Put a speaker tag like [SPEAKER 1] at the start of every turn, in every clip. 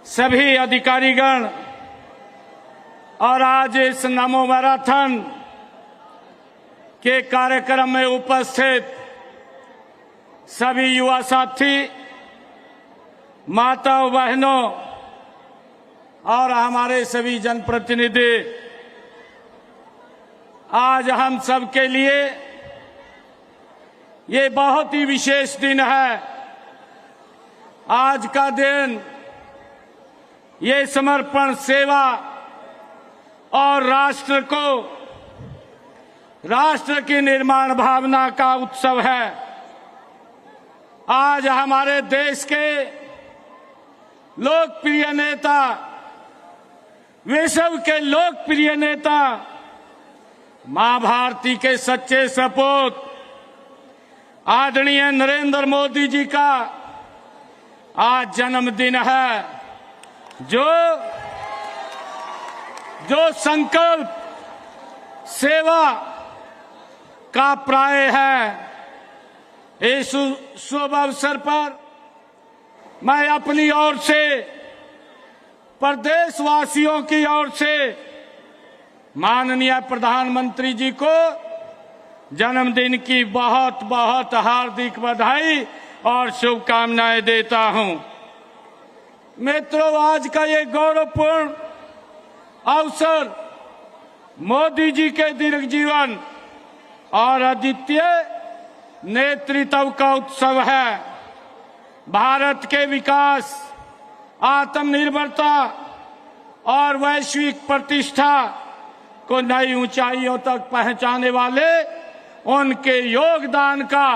[SPEAKER 1] सभी अधिकारीगण और आज इस नमो मैराथन के कार्यक्रम में उपस्थित सभी युवा साथी, माताओं बहनों और हमारे सभी जनप्रतिनिधि, आज हम सबके लिए ये बहुत ही विशेष दिन है। आज का दिन ये समर्पण, सेवा और राष्ट्र की निर्माण भावना का उत्सव है। आज हमारे देश के लोकप्रिय नेता, विश्व के लोकप्रिय नेता, मां भारती के सच्चे सपूत आदरणीय नरेंद्र मोदी जी का आज जन्मदिन है। जो संकल्प सेवा का प्राय है, इस शुभ अवसर पर मैं अपनी ओर से, प्रदेशवासियों की ओर से माननीय प्रधानमंत्री जी को जन्मदिन की बहुत बहुत हार्दिक बधाई और शुभकामनाएं देता हूं। मित्रों, आज का ये गौरवपूर्ण अवसर मोदी जी के दीर्घ जीवन और अद्वितीय नेतृत्व का उत्सव है। भारत के विकास, आत्मनिर्भरता और वैश्विक प्रतिष्ठा को नई ऊंचाइयों तक पहुंचाने वाले उनके योगदान का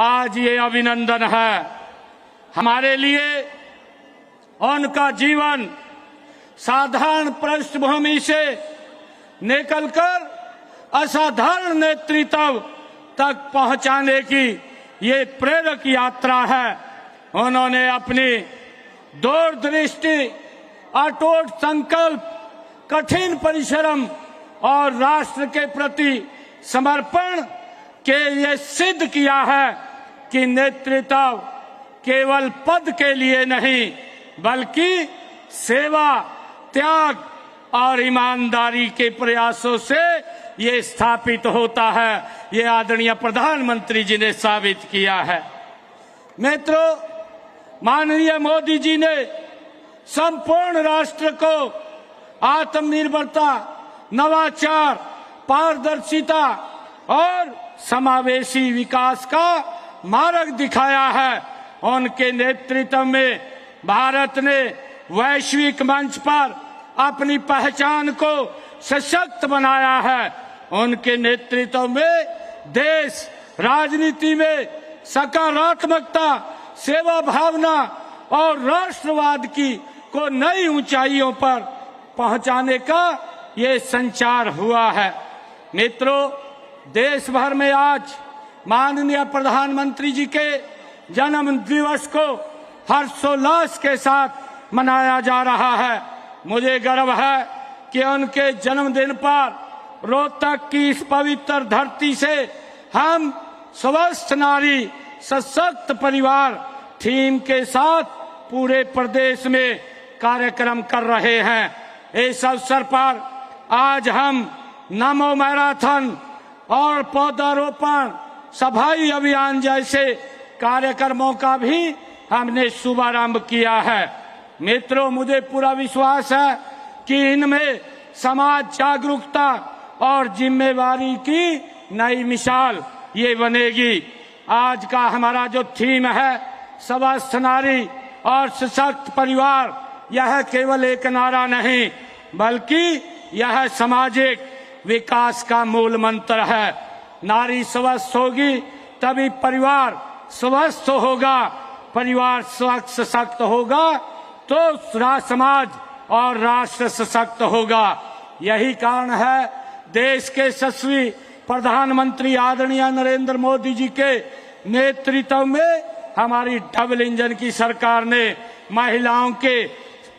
[SPEAKER 1] आज ये अभिनंदन है। हमारे लिए उनका जीवन साधारण पृष्ठभूमि से निकलकर असाधारण नेतृत्व तक पहुंचाने की ये प्रेरक यात्रा है। उन्होंने अपनी दूरदृष्टि, अटूट संकल्प, कठिन परिश्रम और राष्ट्र के प्रति समर्पण के ये सिद्ध किया है कि नेतृत्व केवल पद के लिए नहीं, बल्कि सेवा, त्याग और ईमानदारी के प्रयासों से ये स्थापित होता है। ये आदरणीय प्रधानमंत्री जी ने साबित किया है। मित्रों, माननीय मोदी जी ने संपूर्ण राष्ट्र को आत्मनिर्भरता, नवाचार, पारदर्शिता और समावेशी विकास का मार्ग दिखाया है। उनके नेतृत्व में भारत ने वैश्विक मंच पर अपनी पहचान को सशक्त बनाया है। उनके नेतृत्व में देश राजनीति में सकारात्मकता, सेवा भावना और राष्ट्रवाद को नई ऊंचाइयों पर पहुंचाने का ये संचार हुआ है। मित्रों, देश भर में आज माननीय प्रधानमंत्री जी के जन्म दिवस को हर्षोल्लास के साथ मनाया जा रहा है। मुझे गर्व है कि उनके जन्मदिन पर रोहतक की इस पवित्र धरती से हम स्वस्थ नारी सशक्त परिवार थीम के साथ पूरे प्रदेश में कार्यक्रम कर रहे हैं। इस अवसर पर आज हम नमो मैराथन और पौधारोपण, सफाई अभियान जैसे कार्यक्रमों का भी हमने शुभारंभ किया है। मित्रों, मुझे पूरा विश्वास है कि इनमें समाज जागरूकता और जिम्मेवारी की नई मिसाल ये बनेगी। आज का हमारा जो थीम है, स्वस्थ नारी और सशक्त परिवार, यह केवल एक नारा नहीं, बल्कि यह सामाजिक विकास का मूल मंत्र है। नारी स्वस्थ होगी तभी परिवार स्वस्थ होगा, परिवार सशक्त होगा तो समाज और राष्ट्र सशक्त होगा। यही कारण है देश के यशस्वी प्रधानमंत्री आदरणीय नरेंद्र मोदी जी के नेतृत्व में हमारी डबल इंजन की सरकार ने महिलाओं के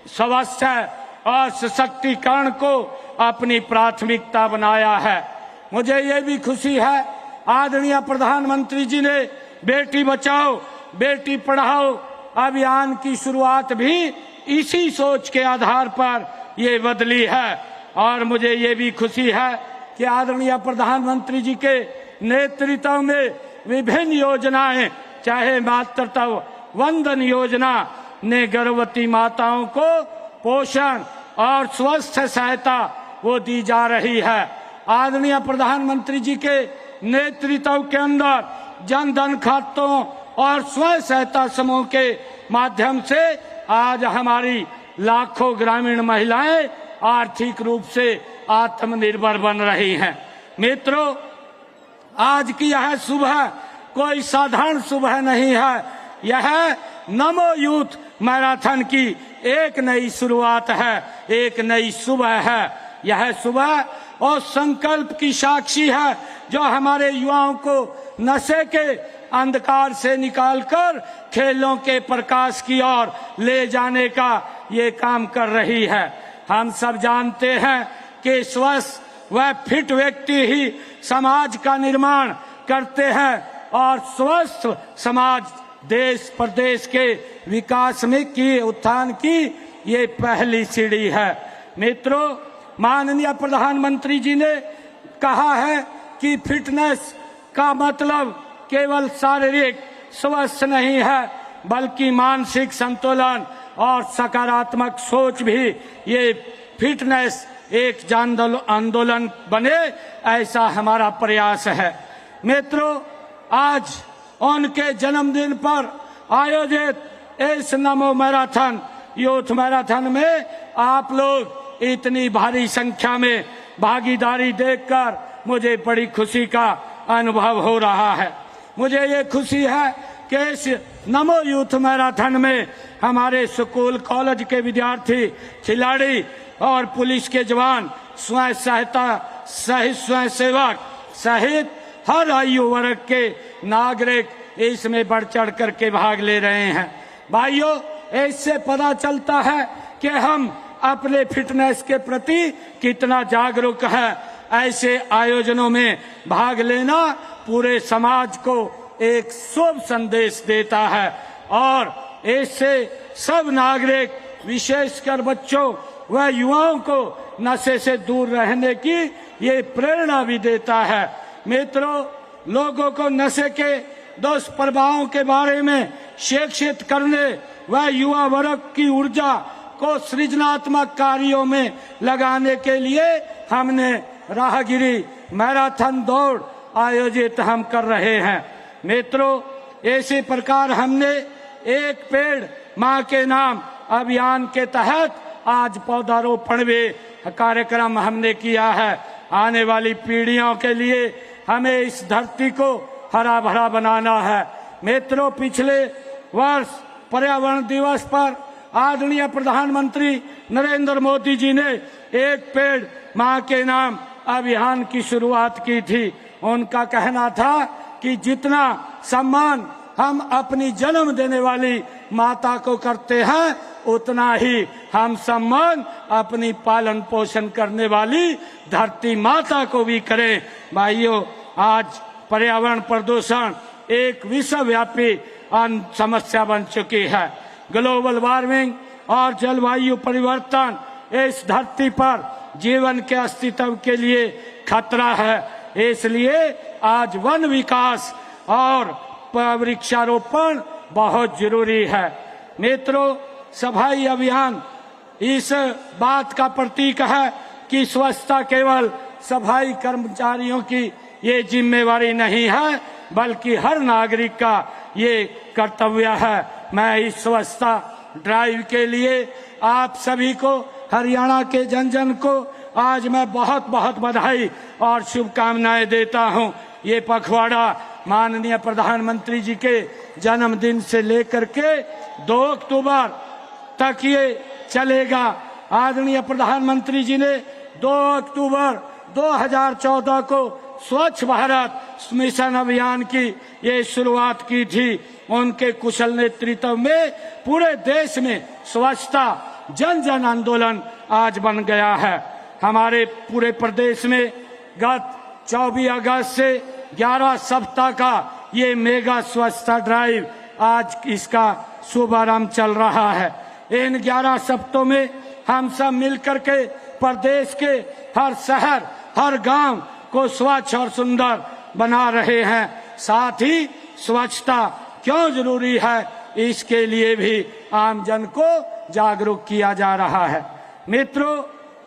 [SPEAKER 1] स्वास्थ्य और सशक्तिकरण को अपनी प्राथमिकता बनाया है। मुझे ये भी खुशी है, आदरणीय प्रधानमंत्री जी ने बेटी बचाओ बेटी पढ़ाओ अभियान की शुरुआत भी इसी सोच के आधार पर ये बदली है। और मुझे ये भी खुशी है कि आदरणीय प्रधानमंत्री जी के नेतृत्व में विभिन्न योजनाएं, चाहे मातृत्व वंदन योजना ने गर्भवती माताओं को पोषण और स्वास्थ्य सहायता वो दी जा रही है। आदरणीय प्रधानमंत्री जी के नेतृत्व के अंदर जन धन खातों और स्वयं सहायता समूह के माध्यम से आज हमारी लाखों ग्रामीण महिलाएं आर्थिक रूप से आत्मनिर्भर बन रही हैं। मित्रों, आज की यह सुबह कोई साधारण सुबह नहीं है, यह नमो यूथ मैराथन की एक नई शुरुआत है, एक नई सुबह है। यह सुबह और संकल्प की साक्षी है जो हमारे युवाओं को नशे के अंधकार से निकालकर खेलों के प्रकाश की ओर ले जाने का ये काम कर रही है। हम सब जानते हैं कि स्वस्थ व फिट व्यक्ति ही समाज का निर्माण करते हैं और स्वस्थ समाज देश प्रदेश के विकास में की उत्थान की ये पहली सीढ़ी है। मित्रों, माननीय प्रधानमंत्री जी ने कहा है कि फिटनेस का मतलब केवल शारीरिक स्वस्थ नहीं है बल्कि मानसिक संतुलन और सकारात्मक सोच भी। ये फिटनेस एक जन आंदोलन बने, ऐसा हमारा प्रयास है। मित्रों, आज उनके जन्मदिन पर आयोजित इस नमो मैराथन यूथ मैराथन में आप लोग इतनी भारी संख्या में भागीदारी देखकर मुझे बड़ी खुशी का अनुभव हो रहा है। मुझे ये खुशी है कि इस नमो यूथ मैराथन में हमारे स्कूल कॉलेज के विद्यार्थी, खिलाड़ी और पुलिस के जवान, स्वयं सहायता सहित स्वयं सेवक सहित हर आयु वर्ग के नागरिक इसमें बढ़ चढ़ करके भाग ले रहे हैं। भाइयों, इससे पता चलता है कि हम अपने फिटनेस के प्रति कितना जागरूक है। ऐसे आयोजनों में भाग लेना पूरे समाज को एक शुभ संदेश देता है और इससे सब नागरिक, विशेषकर बच्चों व युवाओं को नशे से दूर रहने की ये प्रेरणा भी देता है। मित्रों, लोगों को नशे के दुष्प्रभावों के बारे में शिक्षित करने व युवा वर्ग की ऊर्जा को सृजनात्मक कार्यों में लगाने के लिए हमने राहगिरी मैराथन दौड़ आयोजित हम कर रहे हैं। मित्रों, इसी प्रकार हमने एक पेड़ मां के नाम अभियान के तहत आज पौधारोपण भी कार्यक्रम हमने किया है। आने वाली पीढ़ियों के लिए हमें इस धरती को हरा भरा बनाना है। मित्रों, पिछले वर्ष पर्यावरण दिवस पर आदरणीय प्रधानमंत्री नरेंद्र मोदी जी ने एक पेड़ मां के नाम अभियान की शुरुआत की थी। उनका कहना था कि जितना सम्मान हम अपनी जन्म देने वाली माता को करते हैं उतना ही हम सम्मान अपनी पालन पोषण करने वाली धरती माता को भी करें। भाइयों, आज पर्यावरण प्रदूषण एक विश्वव्यापी समस्या बन चुकी है। ग्लोबल वार्मिंग और जलवायु परिवर्तन इस धरती पर जीवन के अस्तित्व के लिए खतरा है। इसलिए आज वन विकास और वृक्षारोपण बहुत जरूरी है। मित्रों, सफाई अभियान इस बात का प्रतीक है कि स्वच्छता केवल सफाई कर्मचारियों की ये जिम्मेवारी नहीं है बल्कि हर नागरिक का ये कर्तव्य है। मैं इस स्वच्छता ड्राइव के लिए आप सभी को, हरियाणा के जन जन को आज मैं बहुत बहुत बधाई और शुभकामनाएं देता हूं। ये पखवाड़ा माननीय प्रधानमंत्री जी के जन्मदिन से लेकर के 2 अक्टूबर तक ये चलेगा। आदरणीय प्रधानमंत्री जी ने 2 अक्टूबर 2014 को स्वच्छ भारत मिशन अभियान की ये शुरुआत की थी। उनके कुशल नेतृत्व में पूरे देश में स्वच्छता जन जन आंदोलन आज बन गया है। हमारे पूरे प्रदेश में गत 24 अगस्त से 11 सप्ताह का ये मेगा स्वच्छता ड्राइव आज इसका शुभारंभ चल रहा है। इन 11 सप्ताहों में हम सब मिलकर के प्रदेश के हर शहर हर गांव को स्वच्छ और सुंदर बना रहे हैं। साथ ही स्वच्छता क्यों जरूरी है, इसके लिए भी आम जन को जागरूक किया जा रहा है। मित्रों,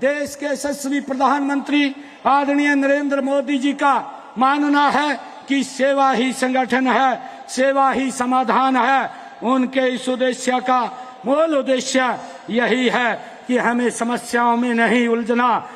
[SPEAKER 1] देश के यशस्वी प्रधानमंत्री आदरणीय नरेंद्र मोदी जी का मानना है कि सेवा ही संगठन है, सेवा ही समाधान है। उनके इस उद्देश्य का मूल उद्देश्य यही है कि हमें समस्याओं में नहीं उलझना,